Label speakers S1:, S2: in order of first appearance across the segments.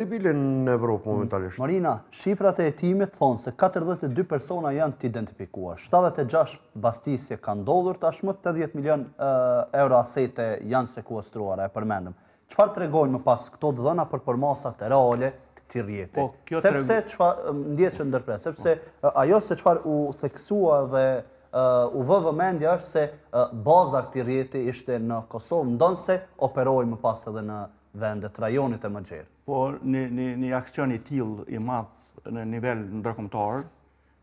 S1: Bile në Evropë momentalisht.
S2: Marina, shifrat e hetimit thonë se 42 persona janë të identifikuar. 76 bastisje kanë ndodhur, tashmë 80 milion euro asete janë sekuestruara, e përmendëm. Çfarë tregojnë më pas këto dhëna për përmasat reale të këtij rrjeti? Sepse çfarë ndjehet që ndërpres, sepse ajo se çfarë u theksua dhe u vë vëmendja është se baza e këtij rrjeti ishte në Kosovë, ndonse operoi më pas edhe në vendet rajonit e Mëxherë.
S3: Po një aksion i tillë i madh në nivel ndërkombëtar,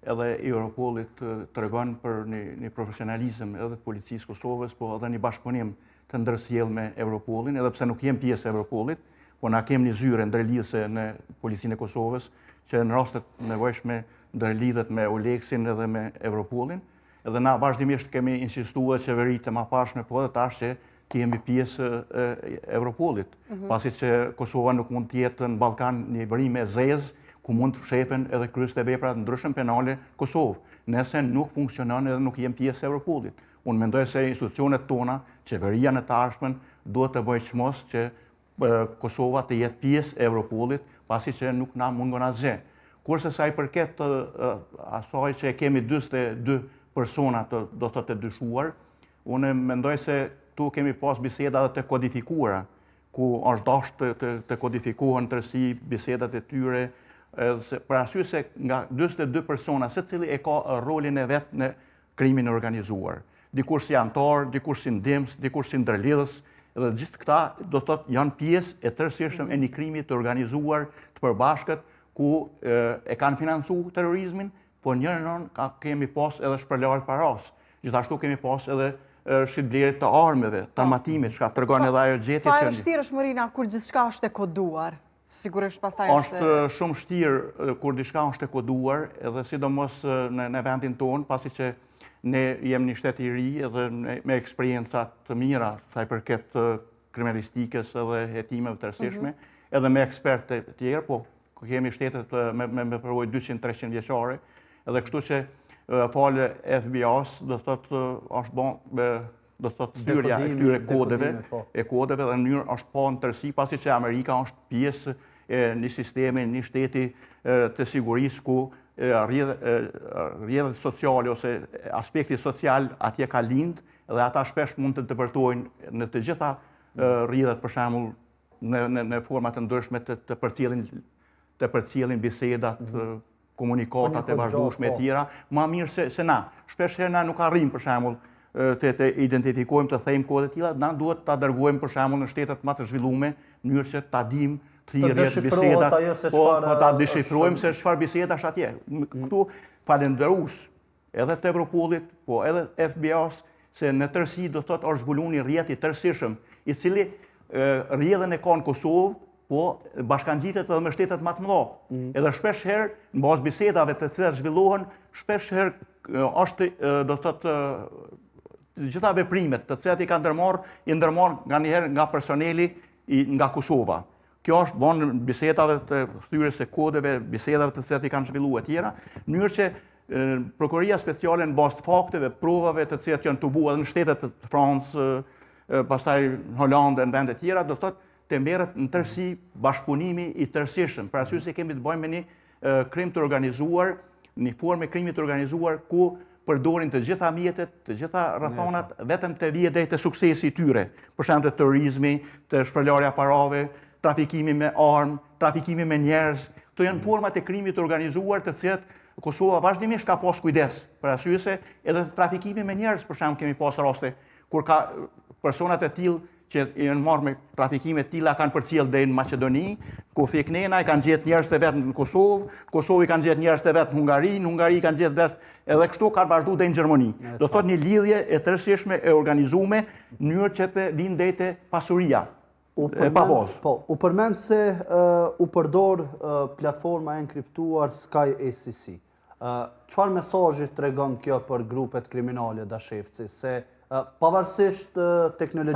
S3: edhe Europolit tregon për një profesionalizëm edhe të policisë Kosovës, po edhe një bashkëpunim të ndërsjellë me Europolin, edhe pse nuk jem pjesë e Europolit, po na kemi një zyre ndërlidhëse në policinë e Kosovës, që në rastet nevojshme ndërlidhet me Oleksin edhe me Europolin, edhe na vazhdimisht kemi insistuar qeveritë e mëparshme, po edhe tash që të jemi pjesë e Europolit, pasi që Kosova nuk mund të jetë në Ballkan një vërim e zezë, ku mund të shepen edhe kryes të vepra të ndryshme penale Kosovë, nëse nuk funksionon edhe nuk jemi pjesë e Europolit. Unë mendoj se institucionet tona, qeveria në të ardhmen, duhet të bëjë çmos që Kosova të jetë pjesë e Europolit, pasi që nuk na mungon asgjë. Kurse sa i përket asaj që kemi 42 persona do të dyshuar, unë mendoj se tu kemi pas biseda dhe të kodifikuara, ku është dashur të kodifikohen tërësi bisedat e tyre, për arsye se nga 42 persona, secili e ka rolin e vet në krimin e organizuar. Dikush si antar, dikush si ndihmës, dikush si ndërlidhës, dhe gjithë këta do të thotë janë pjesë e tërësishme e një krimi të organizuar të përbashkët, ku e kanë financuar terrorizmin, po njërin kemi pas edhe shpërlarje paras. Gjithashtu kemi pas edhe shitblerje të armëve, të armatimit, çka tregon edhe ajo gjetje.
S4: Sa e vështirë është, Marina, kur gjithçka është e koduar? Sigurisht pastaj
S3: është shumë vështirë kur diçka është e koduar, edhe sidomos në vendin tonë, pasi që ne jemi një shtet i ri edhe me eksperjenca të mira sa i përket kriminalistikës edhe hetimeve të rëndësishme, edhe me ekspertë të tjerë, po kemi shtetet me përvojë 200-300 vjeçare, edhe kështu që falë FBI-s do thotë është bon do thotë thyrja e këtyre kodeve dhe në mënyrë është pa në tërësi, pasi që Amerika është pjesë e një sistemi, një shteti të sigurisë ku rrjedhët sociale ose aspekti social atje ka lind dhe ata shpesh mund të dëpërtojnë në të gjitha rrjedhët, për shembull në forma të ndryshme të përcjellin bisedat, komunikatat e vazhdueshme e tjera, ma mirë se na. Shpesh herë na nuk arrim për shembull të identifikojmë, të thejmë kode të tilla, na duhet ta dërgojmë për shembull në shtetet më të zhvilluara, në mënyrë që ta dimë thirrjet, bisedat, po ta deshifrojmë se çfarë biseda është atje. Këtu falendërues edhe të Europolit, po edhe FBI-s, se në tërësi do thotë është zbuluar një rrjet i tërësishëm, i cili rrjedhën e ka në Kosovë, po bashkangjitet edhe me shtetet më të mëdha. Edhe shpesh herë në bazë bisedave të cilat zhvillohen, shpesh herë është do thotë të gjitha veprimet të cilat i ndërmarr nganjëherë nga personeli nga Kosova. Kjo është bën bisedave të thyrjes së kodeve, bisedave të cilat i kanë zhvilluar e tjera, në mënyrë që Prokuroria Speciale në bazë të fakteve, provave të cilat janë tubuar në shtetet të Francë, pastaj në Holandë, në vende të tjera, do thotë të merret në tërësi bashkëpunimi i tërësishëm, për arsye se kemi të bëjmë me një krim të organizuar, një formë krimi të organizuar ku përdorin të gjitha mjetet, të gjitha rrethonat, vetëm të vijë drejt të suksesi i tyre. Për shembull të terrorizmi, të shpërlarja parave, trafikimi me armë, trafikimi me njerëz. Këto janë format e krimit të organizuar të cilat Kosova vazhdimisht ka pas kujdes, për arsye se edhe trafikimi me njerëz, për shembull kemi pas raste kur ka personat e tillë që janë marrë me trafikime të tilla kanë përcjell deri në Maqedoni, Kofi Knena i kanë gjetë njerëz të vet në Kosovë, Kosovë i kanë gjetë njerëz të vet në Hungari, në Hungari kanë gjetë vet edhe kështu kanë vazhduar deri në Gjermani. Do thotë një lidhje e tërësishme e organizuar në mënyrë që të vinë deri te pasuria.
S2: U përmend se u përdor platforma e enkriptuar Sky ACC. Çfarë mesazhi tregon kjo për grupet kriminale dashefci, se pavarësisht teknologjisë